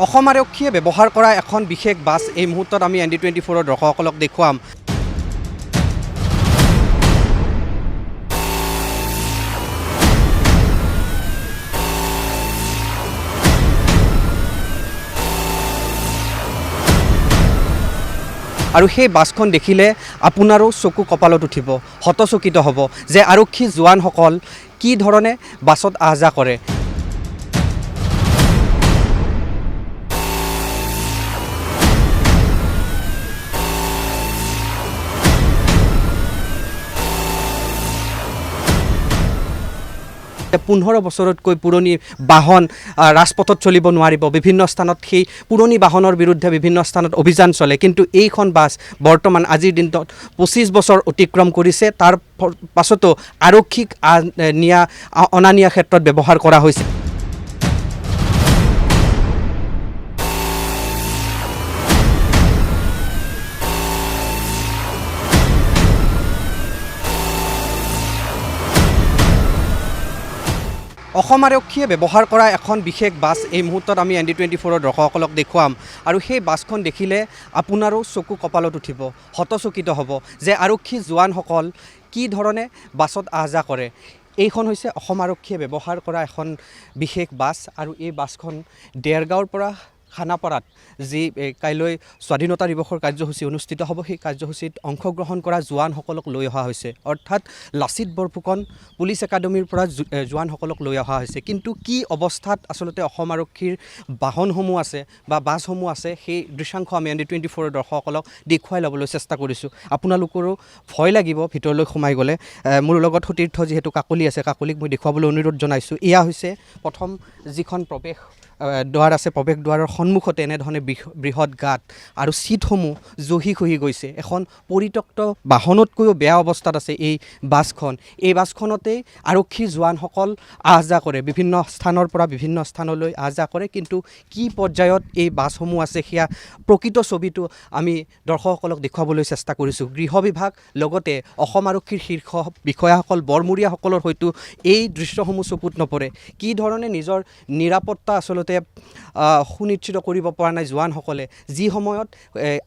অসম আৰক্ষীয়ে ব্যৱহাৰ কৰা এখন বিশেষ বাছ এই মুহূৰ্তত আমি ND24 দৰ্শকসকলক দেখুৱাম। আৰু সেই বাছখন দেখিলে আপোনাৰো চকু কপালত উঠিব, হতচকিত হ'ব যে আৰক্ষী জোৱানসকল কি ধৰণে বাছত আহ যাহ কৰে। পোন্ধৰ বছৰতকৈ পুৰণি বাহন ৰাজপথত চলিব নোৱাৰিব। বিভিন্ন স্থানত সেই পুৰণি বাহনৰ বিৰুদ্ধে বিভিন্ন স্থানত অভিযান চলে, কিন্তু এইখন বাছ বৰ্তমান আজিৰ দিনত 25 বছৰ অতিক্ৰম কৰিছে। তাৰ পাছতো আৰক্ষীক অনা নিয়া ক্ষেত্ৰত ব্যৱহাৰ কৰা হৈছে। অসম আৰক্ষীয়ে ব্যৱহাৰ কৰা এখন বিশেষ বাছ এই মুহূৰ্তত আমি ND24 দৰ্শকসকলক দেখুৱাম। আৰু সেই বাছখন দেখিলে আপোনাৰো চকু কপালত উঠিব, হতচকিত হ'ব যে আৰক্ষী জোৱানসকল কি ধৰণে বাছত আহ যাহ কৰে। এইখন হৈছে অসম আৰক্ষীয়ে ব্যৱহাৰ কৰা এখন বিশেষ বাছ। আৰু এই বাছখন দেৰগাঁৱৰ পৰা খানাপাৰাত যি কাইলৈ স্বাধীনতা দিৱসৰ কাৰ্যসূচী অনুষ্ঠিত হ'ব, সেই কাৰ্যসূচীত অংশগ্ৰহণ কৰা জোৱানসকলক লৈ অহা হৈছে। অৰ্থাৎ লাচিত বৰফুকন পুলিচ একাডেমীৰ পৰা জোৱানসকলক লৈ অহা হৈছে। কিন্তু কি অৱস্থাত আচলতে অসম আৰক্ষীৰ বাহনসমূহ আছে বা বাছসমূহ আছে, সেই দৃশ্যাংশ আমি ND24 দৰ্শকসকলক দেখুৱাই ল'বলৈ চেষ্টা কৰিছোঁ। আপোনালোকৰো ভয় লাগিব ভিতৰলৈ সোমাই গ'লে। মোৰ লগত সতীৰ্থ যিহেতু কাকলি আছে, কাকলিক মই দেখুৱাবলৈ অনুৰোধ জনাইছোঁ। এয়া হৈছে প্ৰথম যিখন প্ৰৱেশ দুৱাৰ আছে, প্ৰৱেশ দুৱাৰৰ সন্মুখতে এনেধৰণে বৃহৎ গাঁত আৰু ছিটসমূহ জহি খহি গৈছে। এখন পৰিত্যক্ত বাহনতকৈও বেয়া অৱস্থাত আছে এই বাছখন। এই বাছখনতেই আৰক্ষী জোৱানসকল আহ যাহ কৰে, বিভিন্ন স্থানৰ পৰা বিভিন্ন স্থানলৈ আহ যাহ কৰে। কিন্তু কি পৰ্যায়ত এই বাছসমূহ আছে, সেয়া প্ৰকৃত ছবিটো আমি দৰ্শকসকলক দেখুৱাবলৈ চেষ্টা কৰিছোঁ। গৃহ বিভাগ লগতে অসম আৰক্ষীৰ শীৰ্ষ বিষয়াসকল, বৰমূৰীয়াসকলৰ হয়তো এই দৃশ্যসমূহ চকুত নপৰে। কি ধৰণে নিজৰ নিৰাপত্তা আচলতে সুনিশ্চিত কৰিব পৰা নাই জোৱানসকলে। যি সময়ত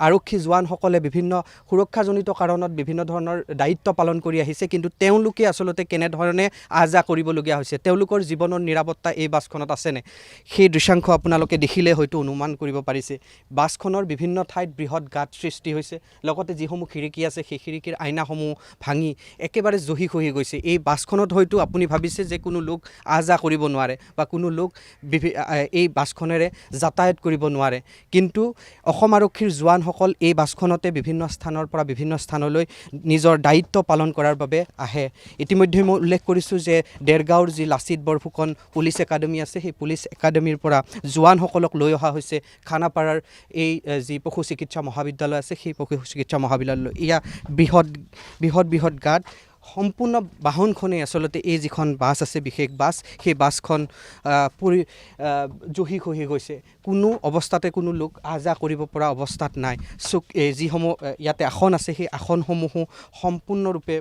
আৰক্ষী জোৱানসকলে বিভিন্ন সুৰক্ষাজনিত কাৰণত বিভিন্ন ধৰণৰ দায়িত্ব পালন কৰি আহিছে, কিন্তু তেওঁলোকে আচলতে কেনেধৰণে আহ যাহ কৰিবলগীয়া হৈছে, তেওঁলোকৰ জীৱনৰ নিৰাপত্তা এই বাছখনত আছেনে, সেই দৃশ্যাংশ আপোনালোকে দেখিলে হয়তো অনুমান কৰিব পাৰিছে। বাছখনৰ বিভিন্ন ঠাইত বৃহৎ গাঁত সৃষ্টি হৈছে, লগতে যিসমূহ খিৰিকী আছে সেই খিৰিকীৰ আইনাসমূহ ভাঙি একেবাৰে জহি খহি গৈছে। এই বাছখনত হয়তো আপুনি ভাবিছে যে কোনো লোক আহ যাহ কৰিব নোৱাৰে বা কোনো লোক এই বাছখনেৰে যাতায়াত কৰিব নোৱাৰে, কিন্তু অসম আৰক্ষীৰ জোৱানসকল এই বাছখনতে বিভিন্ন স্থানৰ পৰা বিভিন্ন স্থানলৈ নিজৰ দায়িত্ব পালন কৰাৰ বাবে আহে। ইতিমধ্যে মই উল্লেখ কৰিছোঁ যে দেৰগাঁৱৰ যি লাচিত বৰফুকন পুলিচ একাডেমী আছে, সেই পুলিচ একাডেমীৰ পৰা জোৱানসকলক লৈ অহা হৈছে খানাপাৰাৰ এই যি পশু চিকিৎসা মহাবিদ্যালয় আছে, সেই পশু চিকিৎসা মহাবিদ্যালয়লৈ। এয়া বৃহৎ গাঁত। সম্পূৰ্ণ বাহনখনেই আচলতে এই যিখন বাছ আছে বিশেষ বাছ, সেই বাছখন জহি খহি গৈছে। কোনো অৱস্থাতে কোনো লোক আহ যাহ কৰিব পৰা অৱস্থাত নাই। যিসমূহ ইয়াতে আসন আছে, সেই আসনসমূহো সম্পূৰ্ণৰূপে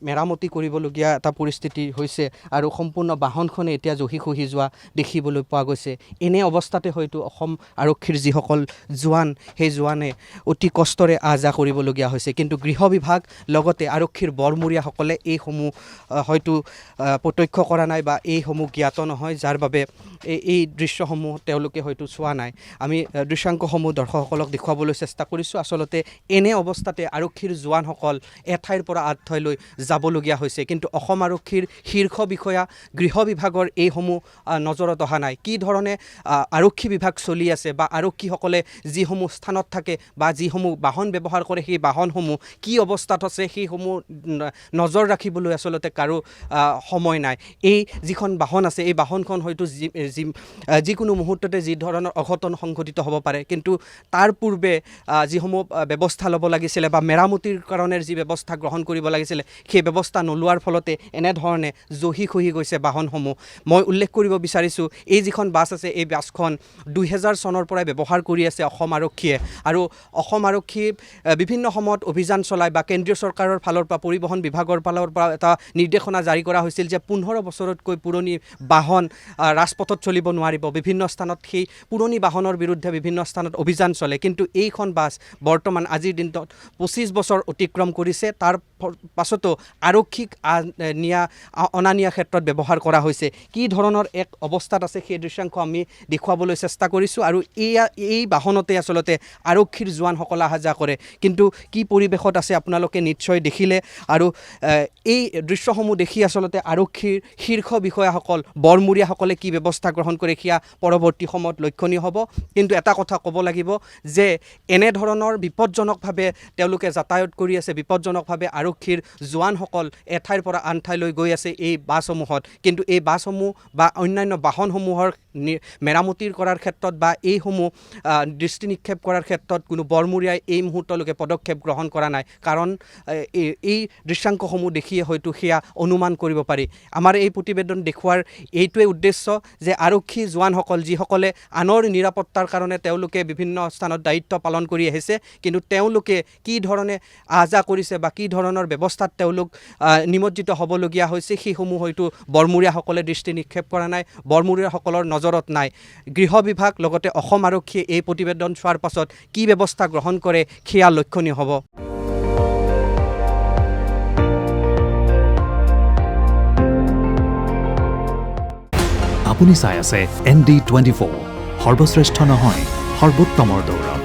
মেৰামতি কৰিবলগীয়া এটা পৰিস্থিতি হৈছে। আৰু সম্পূৰ্ণ বাহনখনে এতিয়া জহি খহি যোৱা দেখিবলৈ পোৱা গৈছে। এনে অৱস্থাতে হয়তো অসম আৰক্ষীৰ যিসকল জোৱান, সেই জোৱানে অতি কষ্টৰে আহ যাহ কৰিবলগীয়া হৈছে। কিন্তু গৃহ বিভাগ লগতে আৰক্ষীৰ বৰমূৰীয়াসকলে এইসমূহ হয়তো প্ৰত্যক্ষ কৰা নাই বা এইসমূহ জ্ঞাত নহয়, যাৰ বাবে এই দৃশ্যসমূহ তেওঁলোকে হয়তো চোৱা নাই। আমি দৃশ্যাংশসমূহ দৰ্শকসকলক দেখুৱাবলৈ চেষ্টা কৰিছোঁ। আচলতে এনে অৱস্থাতে আৰক্ষীৰ জোৱানসকল এঠাইৰ পৰা আন ঠাইলৈ যাবলগীয়া হৈছে, কিন্তু অসম আৰক্ষীৰ শীৰ্ষ বিষয়া গৃহ বিভাগৰ এইসমূহ নজৰত অহা নাই। কি ধৰণে আৰক্ষী বিভাগ চলি আছে বা আৰক্ষীসকলে যিসমূহ স্থানত থাকে বা যিসমূহ বাহন ব্যৱহাৰ কৰে, সেই বাহনসমূহ কি অৱস্থাত আছে, সেইসমূহ নজৰ ৰাখিবলৈ আচলতে কাৰো সময় নাই। এই যিখন বাহন আছে, এই বাহনখন হয়তো যিকোনো মুহূৰ্ততে যি ধৰণৰ অঘটন সংঘটিত হ'ব পাৰে, কিন্তু তাৰ পূৰ্বে যিসমূহ ব্যৱস্থা ল'ব লাগিছিলে বা মেৰামতিৰ কাৰণে যি ব্যৱস্থা গ্ৰহণ কৰিব লাগিছিলে, সেই ব্যৱস্থা নোলোৱাৰ ফলতে এনেধৰণে জহি খহি গৈছে বাহনসমূহ। মই উল্লেখ কৰিব বিচাৰিছোঁ, এই যিখন বাছ আছে, এই বাছখন 2000 চনৰ পৰাই ব্যৱহাৰ কৰি আছে অসম আৰক্ষীয়ে। আৰু অসম আৰক্ষী বিভিন্ন সময়ত অভিযান চলায় বা কেন্দ্ৰীয় চৰকাৰৰ ফালৰ পৰা পৰিবহণ বিভাগৰ ফালৰ পৰা এটা নিৰ্দেশনা জাৰি কৰা হৈছিল যে 15 বছৰতকৈ পুৰণি বাহন ৰাজপথত চলিব নোৱাৰিব। বিভিন্ন স্থানত সেই পুৰণি বাহনৰ বিৰুদ্ধে বিভিন্ন স্থানত অভিযান চলে, কিন্তু এইখন বাছ বৰ্তমান আজিৰ দিনত 25 বছৰ অতিক্ৰম কৰিছে। তাৰ পাছতো আৰক্ষীক অনা নিয়া ক্ষেত্ৰত ব্যৱহাৰ কৰা হৈছে। কি ধৰণৰ এক অৱস্থাত আছে সেই দৃশ্যাংশ আমি দেখুৱাবলৈ চেষ্টা কৰিছোঁ। আৰু এই বাহনতে আচলতে আৰক্ষীৰ জোৱানসকল অহা যোৱা কৰে, কিন্তু কি পৰিৱেশত আছে আপোনালোকে নিশ্চয় দেখিলে। আৰু এই দৃশ্যসমূহ দেখি আচলতে আৰক্ষীৰ শীৰ্ষ বিষয়াসকল বৰমূৰীয়াসকলে কি ব্যৱস্থা গ্ৰহণ কৰে সেয়া পৰৱৰ্তী সময়ত লক্ষণীয় হ'ব। কিন্তু এটা কথা ক'ব লাগিব যে এনেধৰণৰ বিপদজনকভাৱে তেওঁলোকে যাতায়াত কৰি আছে, বিপদজনকভাৱে আৰক্ষীৰ জোৱানসকল এঠাইৰ পৰা আন ঠাইলৈ গৈ আছে এই বাছসমূহত। কিন্তু এই বাছসমূহ বা অন্যান্য বাহনসমূহৰ মেৰামতিৰ কৰাৰ ক্ষেত্ৰত বা এইসমূহ দৃষ্টি নিক্ষেপ কৰাৰ ক্ষেত্ৰত কোনো বৰমূৰীয়াই এই মুহূৰ্তলৈকে পদক্ষেপ গ্ৰহণ কৰা নাই। কাৰণ এই দৃশ্যাংশসমূহ দেখিয়ে হয়তো সেয়া অনুমান কৰিব পাৰি। আমাৰ এই প্ৰতিবেদন দেখুওৱাৰ এইটোৱে উদ্দেশ্য যে আৰক্ষী জোৱানসকল যিসকলে আনৰ নিৰাপত্তাৰ কাৰণে তেওঁলোকে বিভিন্ন স্থানত দায়িত্ব পালন কৰি আহিছে, কিন্তু তেওঁলোকে কি ধৰণে আহ-যাহ কৰিছে বা কি ধৰণৰ ব্যৱস্থাত তেওঁলোক নিমজ্জিত হ'বলগীয়া হৈছে সেইসমূহ হয়তো বৰমূৰীয়াসকলে দৃষ্টি নিক্ষেপ কৰা নাই, বৰমূৰীয়াসকলৰ নজৰত নাই। গৃহ বিভাগ লগতে অসম আৰক্ষীয়ে এই প্ৰতিবেদন চোৱাৰ পাছত কি ব্যৱস্থা গ্ৰহণ কৰে সেয়া লক্ষণীয় হ'ব। আপুনি চাই আছে ND24, সৰ্বশ্ৰেষ্ঠ নহয় সৰ্বোত্তমৰ দৌৰ।